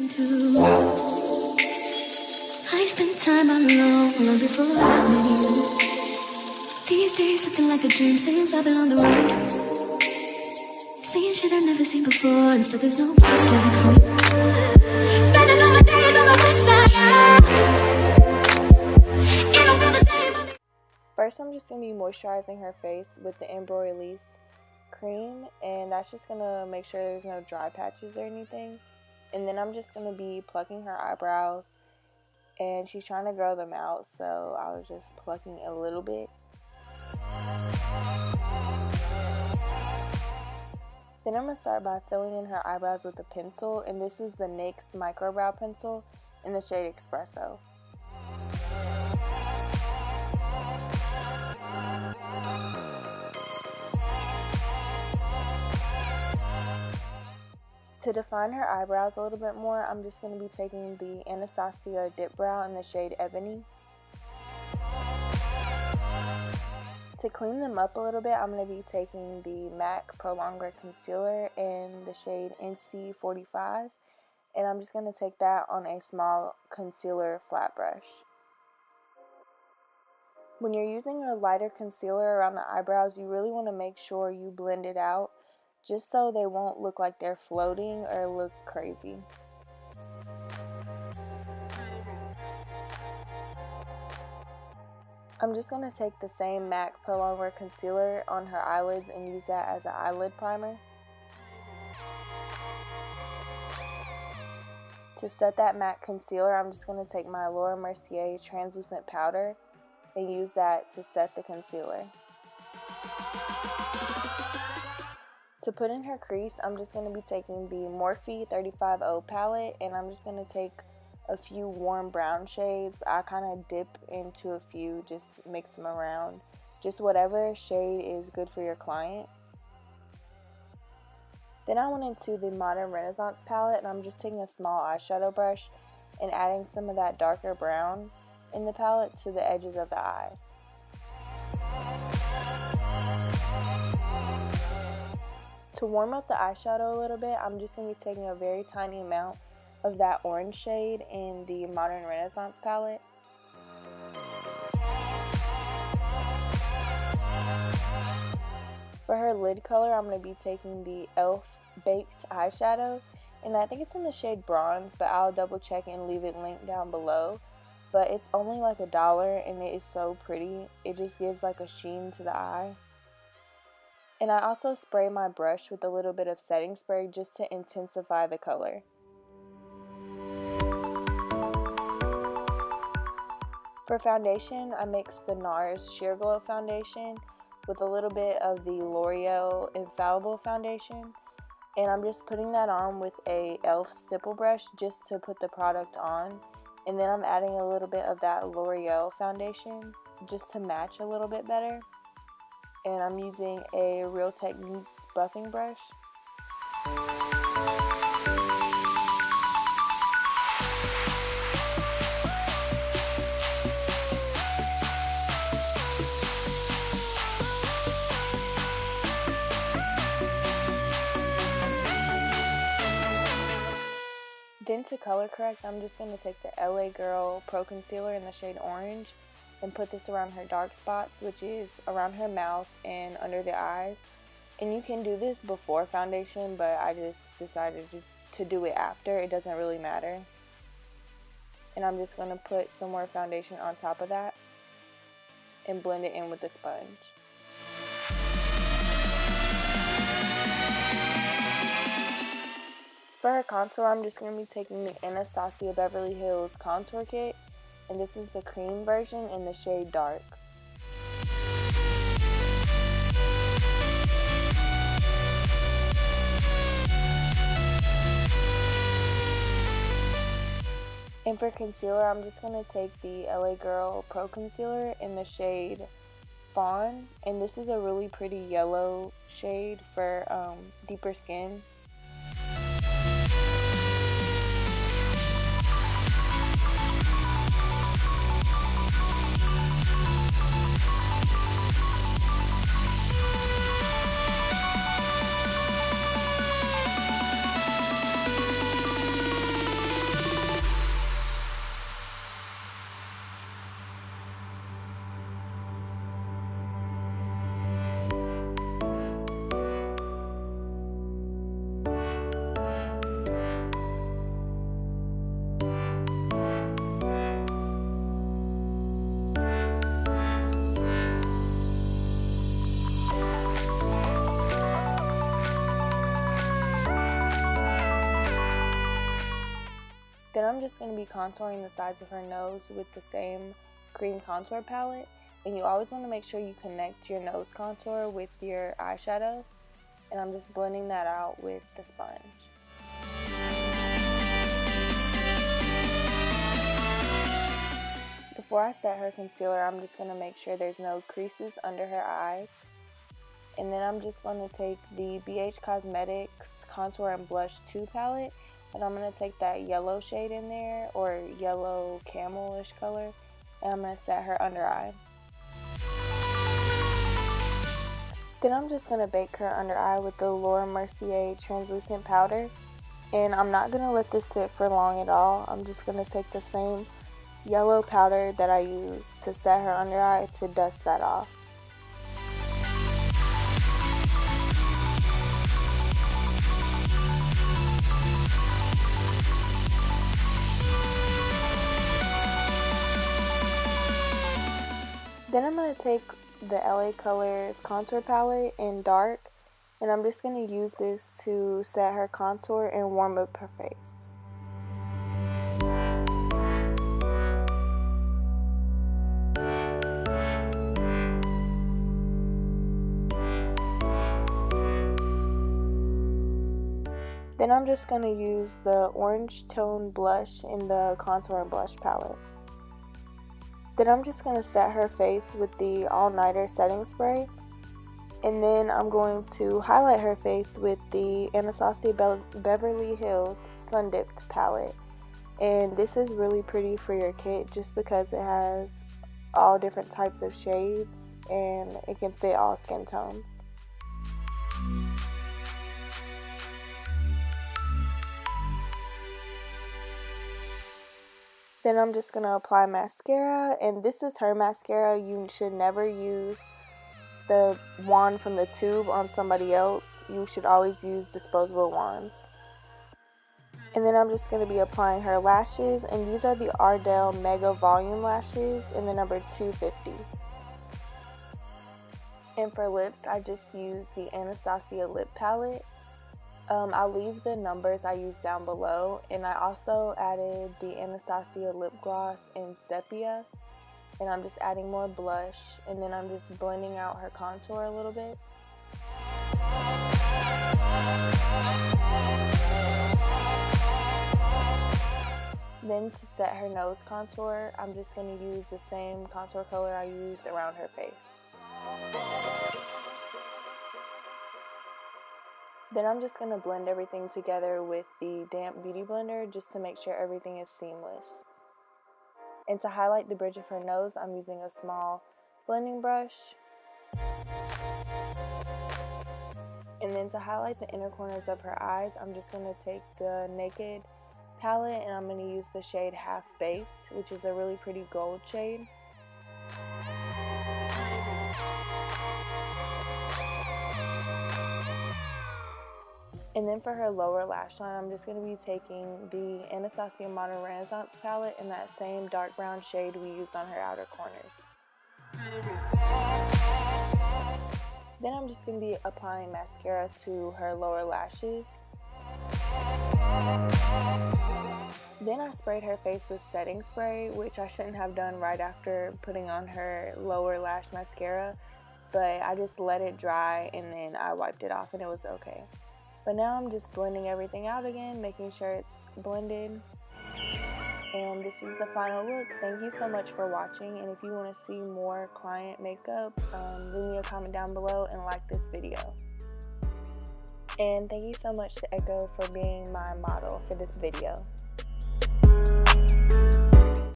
talking to. I spent time alone long before I met you. These days looking like a dream since I've been on the road. Seeing shit I've never seen before, and still there's no place like home. Spending all my days on the west side. It don't feel the same. First, I'm just going to be moisturizing her face with the Embryolisse cream, and that's just going to make sure there's no dry patches or anything. And then I'm just going to be plucking her eyebrows, and she's trying to grow them out, so I was just plucking a little bit. Then I'm going to start by filling in her eyebrows with a pencil, and this is the NYX Micro Brow pencil in the shade Expresso. To define her eyebrows a little bit more, I'm just going to be taking the Anastasia Dip Brow in the shade Ebony. To clean them up a little bit, I'm going to be taking the MAC Pro Longwear Concealer in the shade NC45, and I'm just going to take that on a small concealer flat brush. When you're using a lighter concealer around the eyebrows, you really want to make sure you blend it out, just so they won't look like they're floating or look crazy. I'm just going to take the same MAC Pro Longwear Concealer on her eyelids and use that as an eyelid primer. To set that MAC concealer, I'm just going to take my Mercier translucent powder and use that to set the concealer. To put in her crease, I'm just going to be taking the Morphe 35O palette, and I'm just going to take a few warm brown shades. I kind of dip into a few, just mix them around. Just whatever shade is good for your client. Then I went into the Modern Renaissance palette, and I'm just taking a small eyeshadow brush and adding some of that darker brown in the palette to the edges of the eyes. To warm up the eyeshadow a little bit, I'm just going to be taking a very tiny amount of that orange shade in the Modern Renaissance palette. For her lid color, I'm going to be taking the e.l.f. Baked eyeshadow, and I think it's in the shade Bronze, but I'll double check and leave it linked down below. But it's only like $1, and it is so pretty. It just gives like a sheen to the eye. And I also spray my brush with a little bit of setting spray just to intensify the color. For foundation, I mixed the Nars Sheer Glow foundation with a little bit of the L'Oreal Infallible foundation. And I'm just putting that on with a e.l.f. stipple brush just to put the product on. And then I'm adding a little bit of that L'Oreal foundation just to match a little bit better. And I'm using a Real Techniques buffing brush. Then to color correct, I'm just going to take the LA Girl Pro Concealer in the shade Orange and put this around her dark spots, which is around her mouth and under the eyes. And you can do this before foundation, but I just decided to do it after. It doesn't really matter. And I'm just going to put some more foundation on top of that and blend it in with the sponge. For her contour, I'm just going to be taking the Anastasia Beverly Hills Contour Kit, and this is the cream version in the shade Dark. And for concealer, I'm just going to take the LA Girl Pro Concealer in the shade Fawn, and this is a really pretty yellow shade for deeper skin. Then I'm just going to be contouring the sides of her nose with the same cream contour palette. And you always want to make sure you connect your nose contour with your eyeshadow. And I'm just blending that out with the sponge. Before I set her concealer, I'm just going to make sure there's no creases under her eyes. And then I'm just going to take the BH Cosmetics Contour and Blush 2 palette. And I'm going to take that yellow shade in there, or yellow camel-ish color. And I'm going to set her under eye. Then I'm just going to bake her under eye with the Mercier translucent powder. And I'm not going to let this sit for long at all. I'm just going to take the same yellow powder that I used to set her under eye to dust that off. Then I'm going to take the LA Colors contour palette in dark, and I'm just going to use this to set her contour and warm up her face. Then I'm just going to use the orange tone blush in the contour and blush palette. Then I'm just going to set her face with the All Nighter setting spray. And then I'm going to highlight her face with the Anastasia Beverly Hills Sundipped palette. And this is really pretty for your kit just because it has all different types of shades and it can fit all skin tones. Then I'm just going to apply mascara, and this is her mascara. You should never use the wand from the tube on somebody else. You should always use disposable wands. And then I'm just going to be applying her lashes, and these are the Ardell Mega Volume Lashes in the number 250. And for lips, I just used the Anastasia Lip Palette. I'll leave the numbers I used down below, and I also added the Anastasia Lip Gloss in Sepia, and I'm just adding more blush, and then I'm just blending out her contour a little bit. Then to set her nose contour, I'm just going to use the same contour color I used around her face. Then I'm just going to blend everything together with the damp beauty blender just to make sure everything is seamless. And to highlight the bridge of her nose, I'm using a small blending brush. And then to highlight the inner corners of her eyes, I'm just going to take the Naked palette and I'm going to use the shade Half Baked, which is a really pretty gold shade. And then for her lower lash line, I'm just going to be taking the Anastasia Modern Renaissance palette in that same dark brown shade we used on her outer corners. Then I'm just going to be applying mascara to her lower lashes. Then I sprayed her face with setting spray, which I shouldn't have done right after putting on her lower lash mascara, but I just let it dry and then I wiped it off and it was okay. But now I'm just blending everything out again, making sure it's blended. And this is the final look. Thank you so much for watching, and if you want to see more client makeup, leave me a comment down below and like this video. And thank you so much to Echo for being my model for this video.